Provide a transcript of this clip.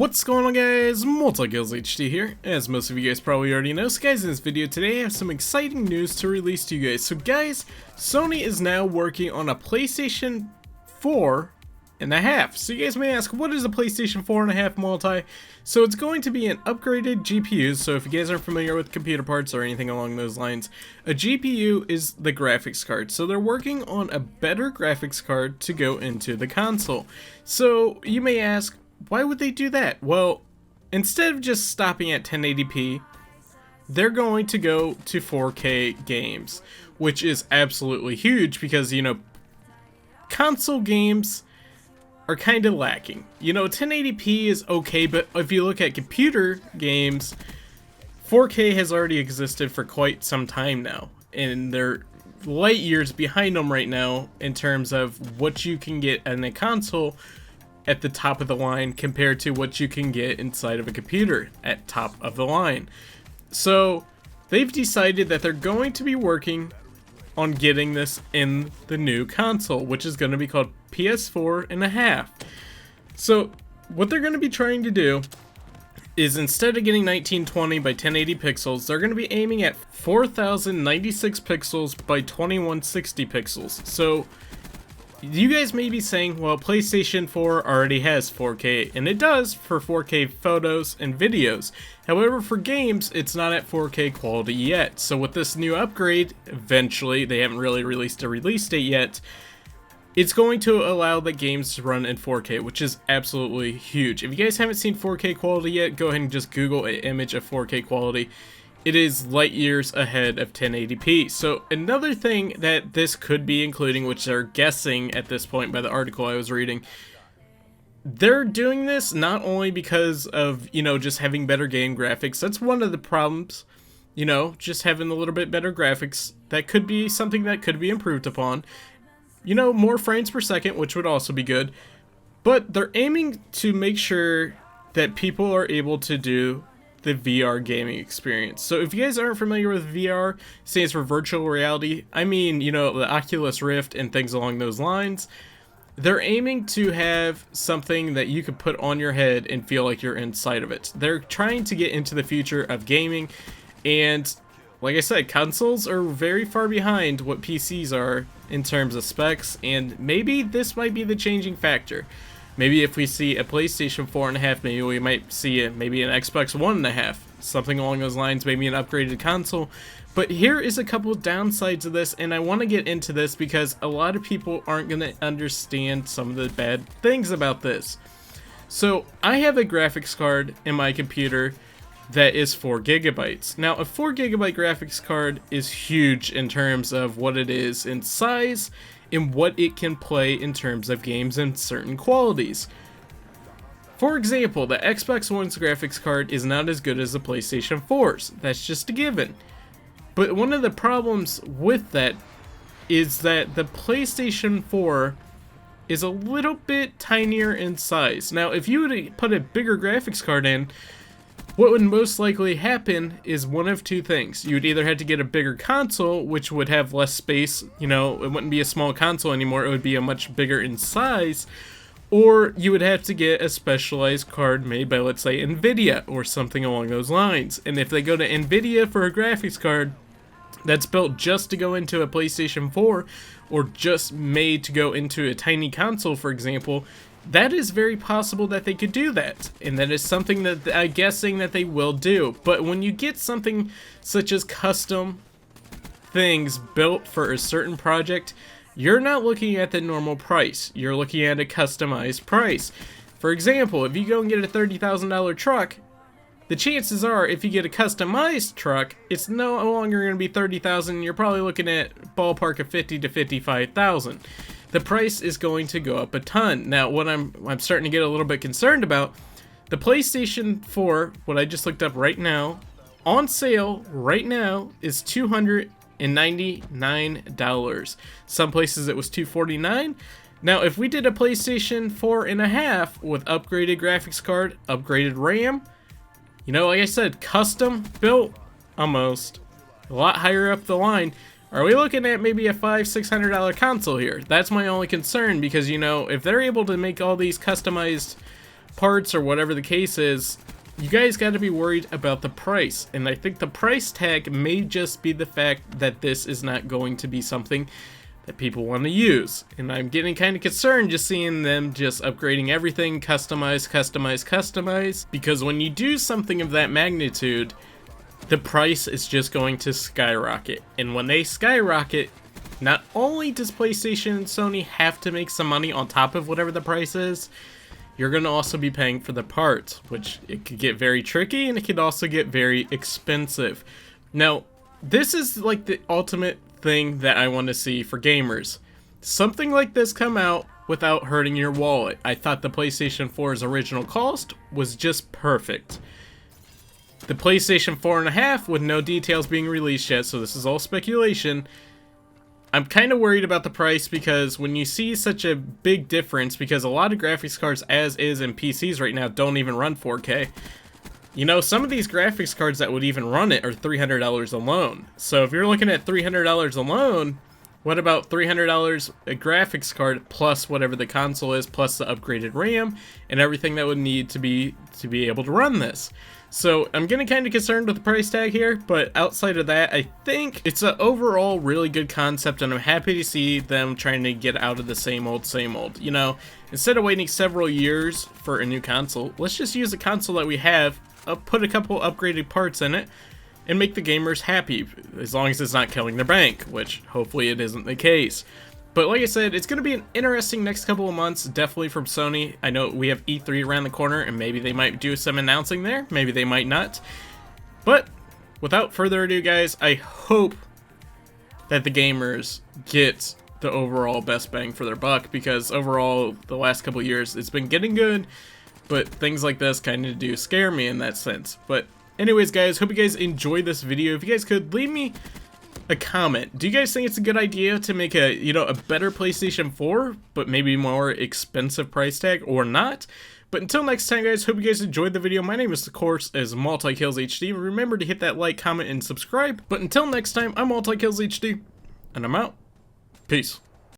What's going on, guys? MultiKillsHD here. As most of you guys probably already know, so guys, in this video today I have some exciting news to release to you guys. So guys, Sony is now working on a PlayStation 4.5. So you guys may ask, what is a PlayStation 4.5 multi? So it's going to be an upgraded GPU. So if you guys aren't familiar with computer parts or anything along those lines, a GPU is the graphics card. So they're working on a better graphics card to go into the console. So you may ask, why would they do that? Well, instead of just stopping at 1080p, they're going to go to 4K games, which is absolutely huge because, you know, console games are kind of lacking. You know, 1080p is okay, but if you look at computer games, 4K has already existed for quite some time now, and they're light years behind them right now in terms of what you can get in a console at the top of the line compared to what you can get inside of a computer at top of the line. So they've decided that they're going to be working on getting this in the new console, which is going to be called PS4.5. So what they're going to be trying to do is, instead of getting 1920 by 1080 pixels, they're going to be aiming at 4096 pixels by 2160 pixels. So you guys may be saying, well, PlayStation 4 already has 4K, and it does for 4K photos and videos. However, for games, it's not at 4K quality yet. So with this new upgrade, eventually, they haven't really released a release date yet, it's going to allow the games to run in 4K, which is absolutely huge. If you guys haven't seen 4K quality yet, go ahead and just Google an image of 4K quality. It is light years ahead of 1080p. So another thing that this could be including, which they're guessing at this point by the article I was reading, they're doing this not only because of, you know, just having better game graphics. That's one of the problems, you know, just having a little bit better graphics. That could be something that could be improved upon. You know, more frames per second, which would also be good. But they're aiming to make sure that people are able to do the VR gaming experience. So if you guys aren't familiar with VR, stands for virtual reality, I mean, you know, the Oculus Rift and things along those lines. They're aiming to have something that you could put on your head and feel like you're inside of it. They're trying to get into the future of gaming, and like I said, consoles are very far behind what PCs are in terms of specs, and maybe this might be the changing factor. Maybe if we see a PlayStation 4.5, maybe we might see maybe an Xbox 1.5, something along those lines, maybe an upgraded console. But here is a couple of downsides of this, and I want to get into this because a lot of people aren't going to understand some of the bad things about this. So I have a graphics card in my computer that is 4 gigabytes. Now, a 4 gigabyte graphics card is huge in terms of what it is in size and what it can play in terms of games and certain qualities. For example, the Xbox One's graphics card is not as good as the PlayStation 4's. That's just a given. But one of the problems with that is that the PlayStation 4 is a little bit tinier in size. Now, if you were to put a bigger graphics card in, what would most likely happen is one of two things. You would either have to get a bigger console, which would have less space, you know, it wouldn't be a small console anymore, it would be a much bigger in size, or you would have to get a specialized card made by, let's say, Nvidia, or something along those lines. And if they go to Nvidia for a graphics card that's built just to go into a PlayStation 4, or just made to go into a tiny console, for example, that is very possible that they could do that, and that is something that I'm guessing that they will do. But when you get something such as custom things built for a certain project, you're not looking at the normal price. You're looking at a customized price. For example, if you go and get a $30,000 truck, the chances are, if you get a customized truck, it's no longer going to be $30,000. You're probably looking at ballpark of $50,000 to $55,000. The price is going to go up a ton. Now, what I'm starting to get a little bit concerned about, the PlayStation 4, what I just looked up right now, on sale right now is $299. Some places it was $249. Now, if we did a PlayStation 4.5 with upgraded graphics card, upgraded RAM, you know, like I said, custom built, almost, a lot higher up the line, Are we looking at maybe a $500-600 console here? That's my only concern, because, you know, if they're able to make all these customized parts or whatever the case is, you guys got to be worried about the price. And I think the price tag may just be the fact that this is not going to be something that people want to use. And I'm getting kind of concerned just seeing them just upgrading everything, customize, because when you do something of that magnitude, the price is just going to skyrocket. And when they skyrocket, not only does PlayStation and Sony have to make some money on top of whatever the price is, you're going to also be paying for the parts, which it could get very tricky and it could also get very expensive. Now, this is like the ultimate thing that I want to see for gamers. Something like this come out without hurting your wallet. I thought the PlayStation 4's original cost was just perfect. The PlayStation 4.5, with no details being released yet, so this is all speculation, I'm kind of worried about the price because when you see such a big difference, because a lot of graphics cards as is in PCs right now don't even run 4K. You know, some of these graphics cards that would even run it are $300 alone. So if you're looking at $300 alone, what about $300 a graphics card plus whatever the console is, plus the upgraded RAM and everything that would need to be able to run this? So I'm getting kind of concerned with the price tag here, but outside of that, I think it's an overall really good concept, and I'm happy to see them trying to get out of the same old. You know, instead of waiting several years for a new console, let's just use the console that we have, put a couple upgraded parts in it, and make the gamers happy, as long as it's not killing their bank, which hopefully it isn't the case. But like I said, it's going to be an interesting next couple of months, definitely from Sony. I know we have E3 around the corner, and maybe they might do some announcing there. Maybe they might not. But without further ado, guys, I hope that the gamers get the overall best bang for their buck, because overall, the last couple of years, it's been getting good, but things like this kind of do scare me in that sense. But anyways, guys, hope you guys enjoyed this video. If you guys could, leave me a comment. Do you guys think it's a good idea to make a, you know, a better PlayStation 4, but maybe more expensive price tag, or not? But until next time, guys, hope you guys enjoyed the video. My name is, of course, MultiKillsHD. Remember to hit that like, comment, and subscribe. But until next time, I'm MultiKillsHD, and I'm out. Peace.